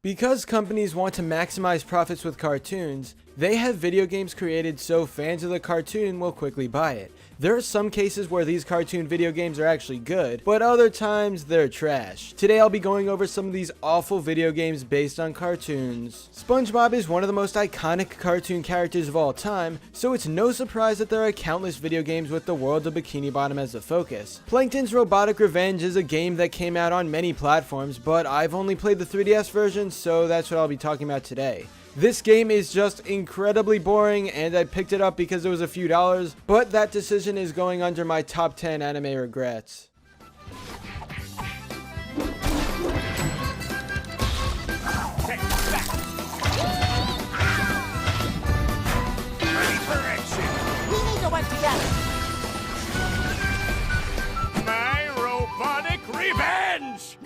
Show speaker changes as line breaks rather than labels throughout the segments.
Because companies want to maximize profits with cartoons, they have video games created so fans of the cartoon will quickly buy it. There are some cases where these cartoon video games are actually good, but other times they're trash. Today I'll be going over some of these awful video games based on cartoons. SpongeBob is one of the most iconic cartoon characters of all time, so it's no surprise that there are countless video games with the world of Bikini Bottom as the focus. Plankton's Robotic Revenge is a game that came out on many platforms, but I've only played the 3DS version, so that's what I'll be talking about today. This game is just incredibly boring, and I picked it up because it was a few dollars, but that decision is going under my top 10 anime regrets.
Ready for action!
We need to work together.
My robotic revenge!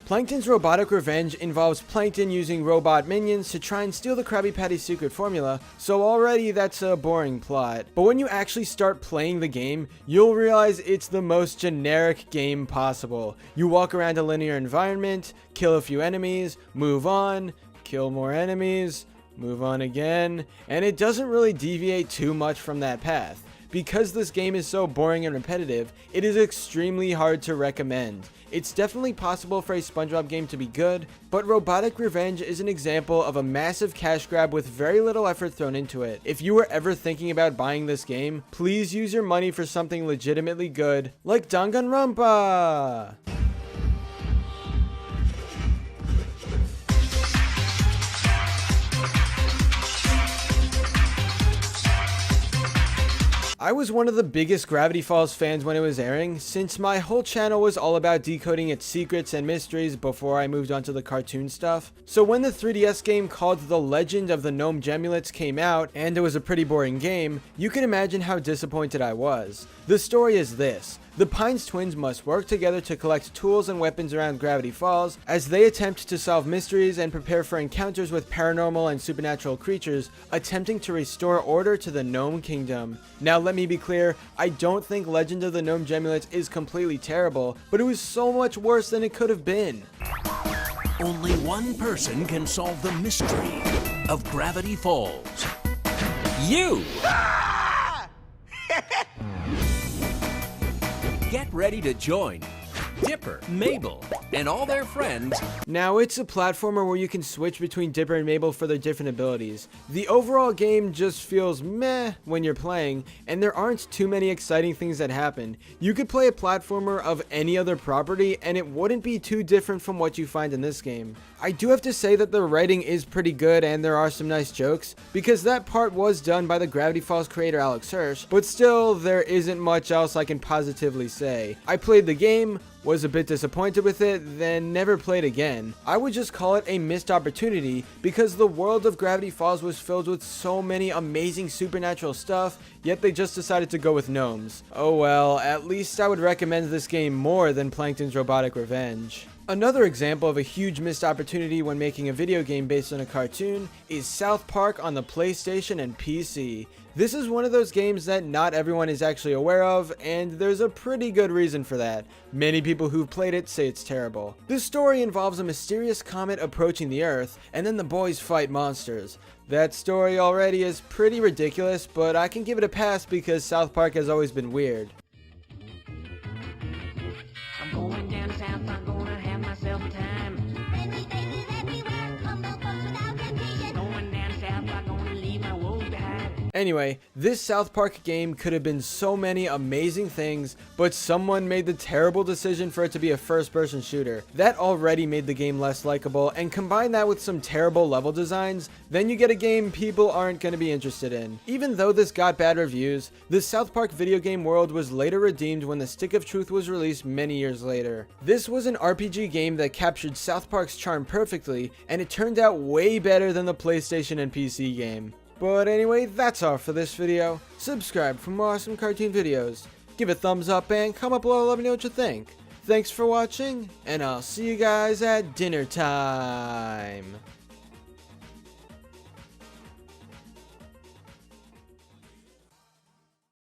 Plankton's Robotic Revenge involves Plankton using robot minions to try and steal the Krabby Patty's secret formula, so already that's a boring plot. But when you actually start playing the game, you'll realize it's the most generic game possible. You walk around a linear environment, kill a few enemies, move on, kill more enemies, move on again, and it doesn't really deviate too much from that path. Because this game is so boring and repetitive, it is extremely hard to recommend. It's definitely possible for a SpongeBob game to be good, but Robotic Revenge is an example of a massive cash grab with very little effort thrown into it. If you were ever thinking about buying this game, please use your money for something legitimately good, like Danganronpa! I was one of the biggest Gravity Falls fans when it was airing, since my whole channel was all about decoding its secrets and mysteries before I moved on to the cartoon stuff. So when the 3DS game called The Legend of the Gnome Gemulets came out, and it was a pretty boring game, you can imagine how disappointed I was. The story is this. The Pines twins must work together to collect tools and weapons around Gravity Falls as they attempt to solve mysteries and prepare for encounters with paranormal and supernatural creatures, attempting to restore order to the Gnome Kingdom. Now let me be clear, I don't think Legend of the Gnome Gemulets is completely terrible, but it was so much worse than it could have been.
Only one person can solve the mystery of Gravity Falls. You! Get ready to join Dipper, Mabel, and all their friends.
Now, it's a platformer where you can switch between Dipper and Mabel for their different abilities. The overall game just feels meh when you're playing, and there aren't too many exciting things that happen. You could play a platformer of any other property, and it wouldn't be too different from what you find in this game. I do have to say that the writing is pretty good and there are some nice jokes, because that part was done by the Gravity Falls creator Alex Hirsch, but still, there isn't much else I can positively say. I played the game, was a bit disappointed with it, then never played again. I would just call it a missed opportunity because the world of Gravity Falls was filled with so many amazing supernatural stuff, yet they just decided to go with gnomes. Oh well, at least I would recommend this game more than Plankton's Robotic Revenge. Another example of a huge missed opportunity when making a video game based on a cartoon is South Park on the PlayStation and PC. This is one of those games that not everyone is actually aware of, and there's a pretty good reason for that. Many people who've played it say it's terrible. This story involves a mysterious comet approaching the Earth, and then the boys fight monsters. That story already is pretty ridiculous, but I can give it a pass because South Park has always been weird.
I'm going down south, I'm gonna have myself a time.
Friendly faces everywhere, come no close without confusion.
Going down south, I'm gonna leave my woes behind.
Anyway, this South Park game could have been so many amazing things, but someone made the terrible decision for it to be a first-person shooter. That already made the game less likable, and combine that with some terrible level designs, then you get a game people aren't going to be interested in. Even though this got bad reviews, the South Park video game world was later redeemed when the Stick of Truth was released many years later. This was an RPG game that captured South Park's charm perfectly, and it turned out way better than the PlayStation and PC game. But anyway, that's all for this video. Subscribe for more awesome cartoon videos. Give a thumbs up and comment below, let me know what you think. Thanks for watching, and I'll see you guys at dinner time.